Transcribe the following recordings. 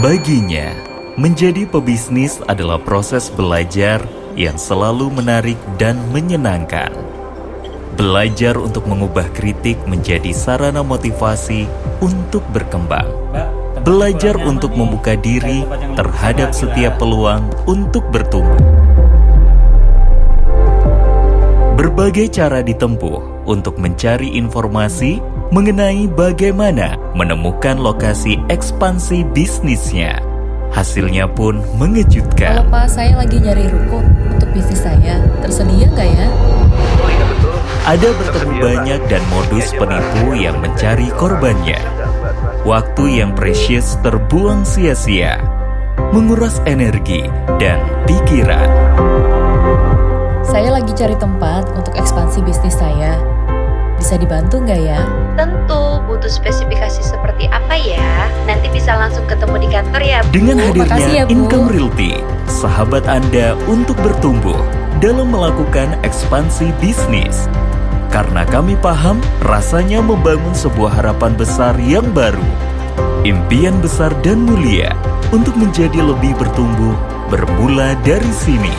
Baginya, menjadi pebisnis adalah proses belajar yang selalu menarik dan menyenangkan. Belajar untuk mengubah kritik menjadi sarana motivasi untuk berkembang. Belajar untuk membuka diri terhadap setiap peluang untuk bertumbuh. Berbagai cara ditempuh untuk mencari informasi mengenai bagaimana menemukan lokasi ekspansi bisnisnya. Hasilnya pun mengejutkan. Kalau Pak, saya lagi nyari ruko untuk bisnis saya. Tersedia nggak ya? Ada bertemu banyak dan modus penipu yang mencari korbannya. Waktu yang precious terbuang sia-sia, menguras energi dan pikiran. Saya lagi cari tempat untuk ekspansi bisnis saya. Bisa dibantu nggak ya? Tentu, butuh spesifikasi seperti apa ya? Nanti bisa langsung ketemu di kantor ya, Bu. Dengan makasih hadirnya ya, Bu. Income Realty, sahabat Anda untuk bertumbuh dalam melakukan ekspansi bisnis. Karena kami paham rasanya membangun sebuah harapan besar yang baru. Impian besar dan mulia untuk menjadi lebih bertumbuh bermula dari sini.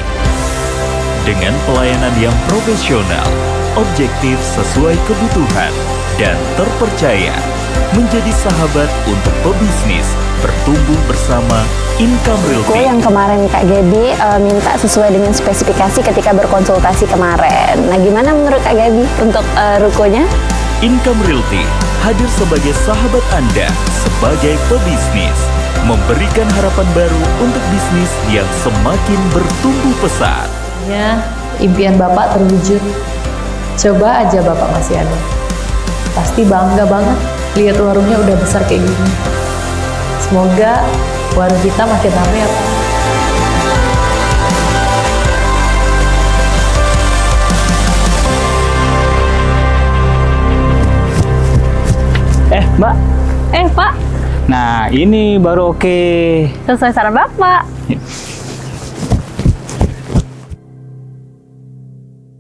Dengan pelayanan yang profesional, objektif sesuai kebutuhan, dan terpercaya, menjadi sahabat untuk pebisnis bertumbuh bersama Income Ruko Realty. yang kemarin Kak Gaby minta sesuai dengan spesifikasi ketika berkonsultasi kemarin. Nah, gimana menurut Kak Gaby untuk rukonya? Income Realty hadir sebagai sahabat Anda sebagai pebisnis, memberikan harapan baru untuk bisnis yang semakin bertumbuh pesat. Ya, impian Bapak terwujud. Coba aja Bapak masih ada. Pasti bangga banget lihat warungnya udah besar kayak gini. Semoga warung kita makin ramai ya, Pak. Mbak. Pak, Nah, ini baru oke. sesuai saran Bapak.